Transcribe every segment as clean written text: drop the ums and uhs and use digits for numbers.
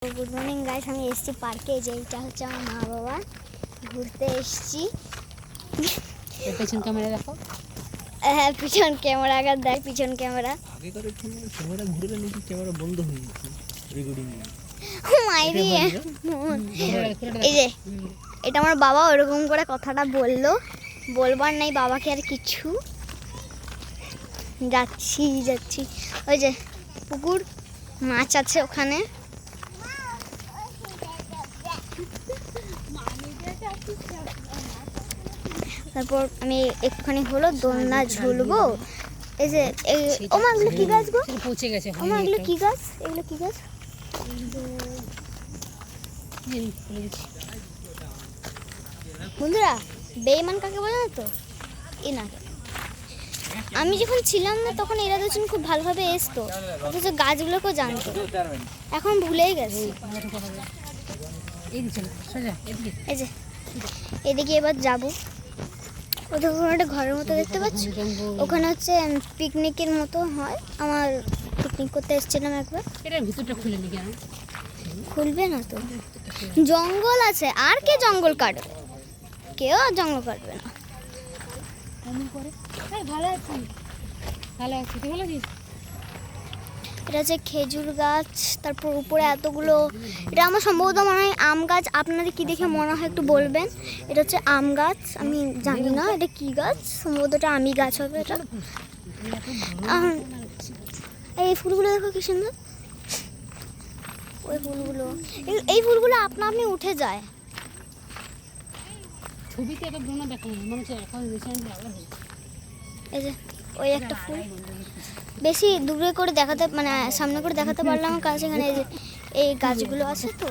Good morning guys, আমি এসেছি পার্কে। যে এইটা হচ্ছে আমার মা বাবা, ঘুরতে এসেছি। পেছন ক্যামেরা দেখো। হ্যাঁ, পিছন ক্যামেরা আগে দেখ, পিছন ক্যামেরা আগেকার ক্যামেরা ঘুরে নাকি ক্যামেরা বন্ধ হয়ে গেছে রেকর্ডিং। মাইরি এই যে এটা আমার বাবা ওরকম করে কথাটা বললো, বলবার নাই বাবাকে আর কিছু। যাচ্ছি যাচ্ছি ওই যে পুকুর, মাছ আছে ওখানে। তারপর আমি একটুখানি হলো দোলনা ঝুলবো। এই যে ওমা, এগুলো কি গাছ গো? পৌঁছে গেছে। ওমা, এগুলো কি গাছ? এগুলো কি গাছ? বন্ধুরা, বেঈমান কাকে বলে না তো, এনাকে। আমি যখন ছিলাম না তখন এরা দুজন খুব ভালোভাবে এসতো, অথচ গাছগুলোকেও জানতো। এখন ভুলেই গেছে। এই যে এদিকে এবার যাবো। ওদের একটা ঘরের মতো দেখতে পাচ্ছি, ওখানে হচ্ছে পিকনিকের মতো হয়। আমার পিকনিক করতে এসেছিলাম একবার। এটার ভিতরটা খুলেনি কেন? খুলবে না তো, জঙ্গল আছে। আর কে জঙ্গল কাটবে? কেউ আর জঙ্গল কাটবে না। ভালো আছি, ভালো আছি। তুই ভালো আছিস? এটা হচ্ছে খেজুর গাছ, তারপর উপরে এতগুলো। এটা আমার সম্ভবত মনে হয় আম গাছ। আপনাদের কি দেখে মনে হয় একটু বলবেন। এটা হচ্ছে আম গাছ, আমি জানি না এটা কি গাছ, সম্ভবত এটা আমই গাছ হবে এটা। এই ফুলগুলো দেখো কি সুন্দর, ওই ফুলগুলো, এই ফুলগুলো আপনা আপনি উঠে যায়। ছবিতে এত ব্রণ দেখা যায়, মনে হচ্ছে এখন রিসেন্টলি আবার হয়েছে। এই যে ওই একটা ফুল, বেশি দূরে করে দেখাতে, মানে সামনে করে দেখাতে পারলাম কাছে। এখানে এই যে এই গাছগুলো আছে তো,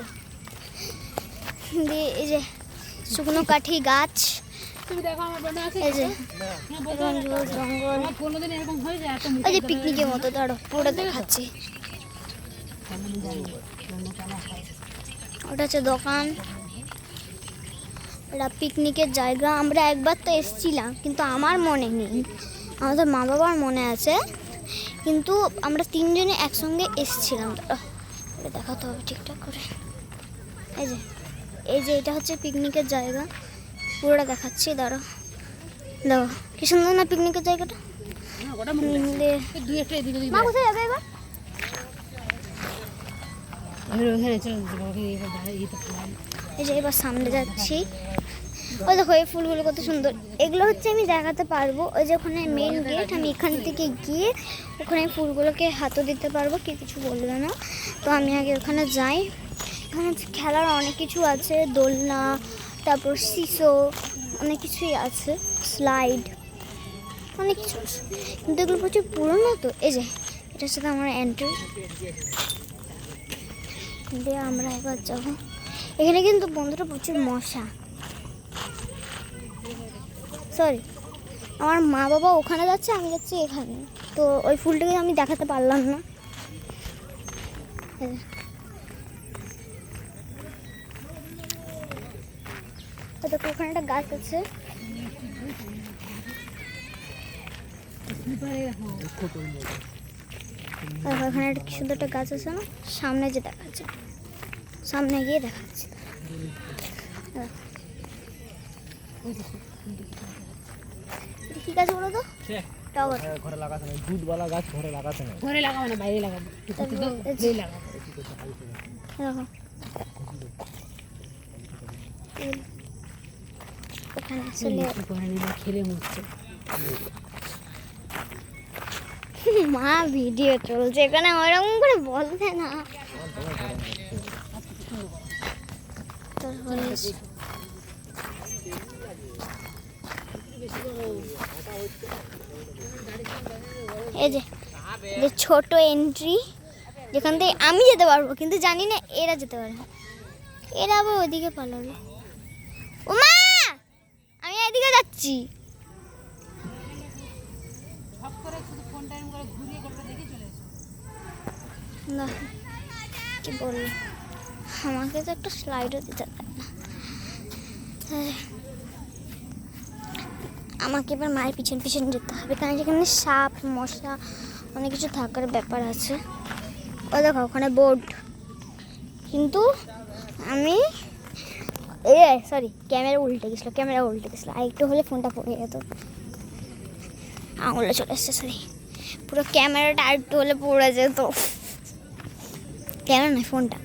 দিয়ে এই যে শুকনো কাঠি গাছ, তুমি দেখো আমার ব্রণ আছে। এই যে জঙ্গল আমার কোনোদিন এরকম হয়ে যায় এত এই যে পিকনিকের মতো। দাঁড়ো, পুরোটা দেখাচ্ছি। ওটা হচ্ছে দোকান, এটা পিকনিকের জায়গা। আমরা একবার তো এসেছিলাম, কিন্তু আমার মনে নেই। আমাদের মা বাবার মনে আছে, কিন্তু আমরা তিনজনে একসঙ্গে এসেছিলাম। এটা দেখাতে হবে ঠিকঠাক করে। এই যে এটা হচ্ছে পিকনিকের জায়গা, পুরোটা দেখাচ্ছি। দাঁড়ো দাও, কি সুন্দর না পিকনিকের জায়গাটা। মা কোথায় যাবে এবার? এই যে এবার সামনে যাচ্ছি। ওই দেখো এই ফুলগুলো কত সুন্দর। এগুলো হচ্ছে আমি দেখাতে পারবো। ওই যে ওখানে মেন গেট, আমি এখান থেকে গিয়ে ওখানে ফুলগুলোকে হাতও দিতে পারবো, কেউ কিছু বলবে না। তো আমি আগে ওখানে যাই। এখানে খেলার অনেক কিছু আছে, দোলনা, তারপর সিসো, অনেক কিছুই আছে, স্লাইড, অনেক কিছু আছে। কিন্তু এগুলো প্রচুর পুরনো তো। এই যে এটার সাথে আমার এন্ট্রি দিয়ে আমরা এবার যাবো। এখানে কিন্তু বন্ধুরা প্রচুর মশা। সরি, আমার মা বাবা ওখানে যাচ্ছে, আমি যাচ্ছি এখানে। তো ওই ফুলটাকে আমি দেখাতে পারলাম না। দেখো ওখানে একটা গাছ আছে, ওখানে একটা কি সুন্দর একটা গাছ আছে না, সামনে যে দেখাচ্ছে, সামনে গিয়ে দেখাচ্ছে। কি গাছ বলো তো? টগর। ঘরে লাগাতে না, দুধওয়ালা গাছ ঘরে লাগাতে না। ঘরে লাগাবো না, বাইরে লাগাবো। দেখো এখানে আসলে খেলে মরছে। মা ভিডিও চলছে এখানে, ওরকম করে বলতে না। এই যে ছোট এন্ট্রি, যেখান থেকে আমি যেতে পারবো, কিন্তু জানি না এরা যেতে পারবে। এরা আবার ওইদিকে পালাবে। ও মা, আমি এদিকে যাচ্ছি। না কি বললো, আমাকে তো একটা স্লাইডও দিতে পারে না। আমাকে এবার মায়ের পিছন পিছন যেতে হবে, কারণ যেখানে সাপ মশা অনেক কিছু থাকার ব্যাপার আছে। ও দেখো ওখানে বোর্ড, কিন্তু আমি সরি ক্যামেরা উল্টে গেছিলো আর একটু হলে ফোনটা পড়ে যেত। আঙুলে চলে এসছে, সরি, পুরো ক্যামেরাটা আর একটু হলে পড়ে যেত। ক্যামেরা নয়, ফোনটা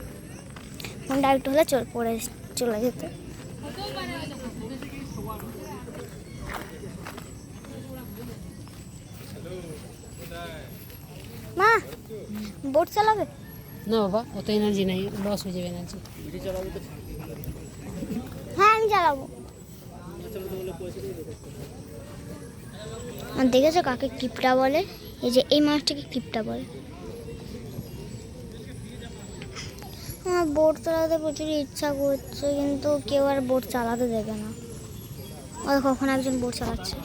আর একটু হলে পড়ে চলে যেত। মা বোট চালাবে? না বাবা, অত এনার্জি নাই, লস হয়ে যাবে এনার্জি। হ্যাঁ আমি চালাবো। আর দেখেছো কাকে কিপটা বলে? এই যে এই মাছটাকে কিপটা বলে। আমার বোট চালাতে প্রচুর ইচ্ছা করছে, কিন্তু কেউ আর বোট চালাতে দেবে না। ওই কখন একজন বোট চালাচ্ছে,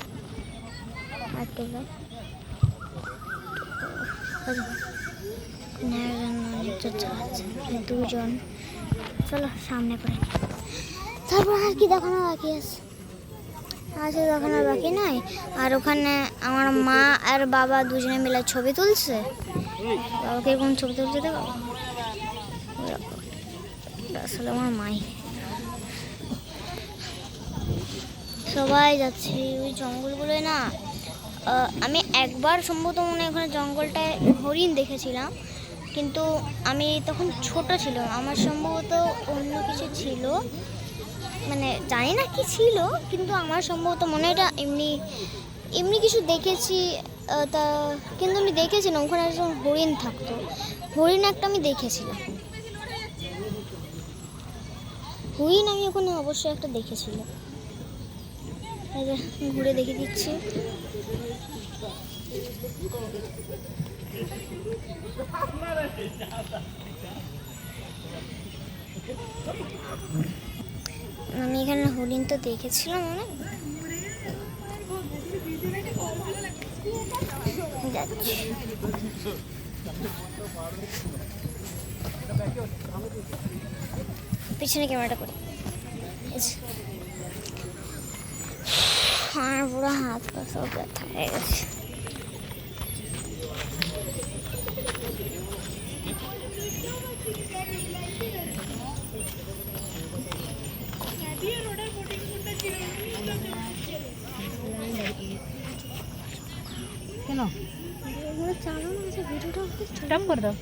অনেকজন চালাচ্ছে, দুজন। চলো সামনে করে, তারপর আর কি দেখানো বাকি আছে? দেখানোর বাকি নাই। আর ওখানে আমার মা আর বাবা দুজনে মিলে ছবি তুলছে। বাবাকে এরকম ছবি তুলছে, দেখো আসলে আমার মাই। সবাই যাচ্ছে ওই জঙ্গলগুলোয় না। আমি একবার সম্ভবত মনে হয় ওখানে জঙ্গলটায় হরিণ দেখেছিলাম, কিন্তু আমি তখন ছোট ছিলাম। আমার সম্ভবত অন্য কিছু ছিল, মানে জানি না কি ছিল, কিন্তু আমার সম্ভবত মনে হয় এটা এমনি কিছু দেখেছি। তা কিন্তু আমি দেখেছিলাম ওখানে একজন হরিণ থাকতো। হরিণ একটা আমি দেখেছিলাম, হরিণ আমি ওখানে অবশ্যই একটা দেখেছিলাম। ঘুরে দেখে দিচ্ছি। আমি এখানে হরিণ তো দেখেছিলাম অনেক। যাচ্ছি পিছনে ক্যামেরাটা করি। আমার পুরো হাত পা সব ব্যথা হয়ে গেছে। কেন চালানো আছে ভিডিওটা স্টপ করে দাও।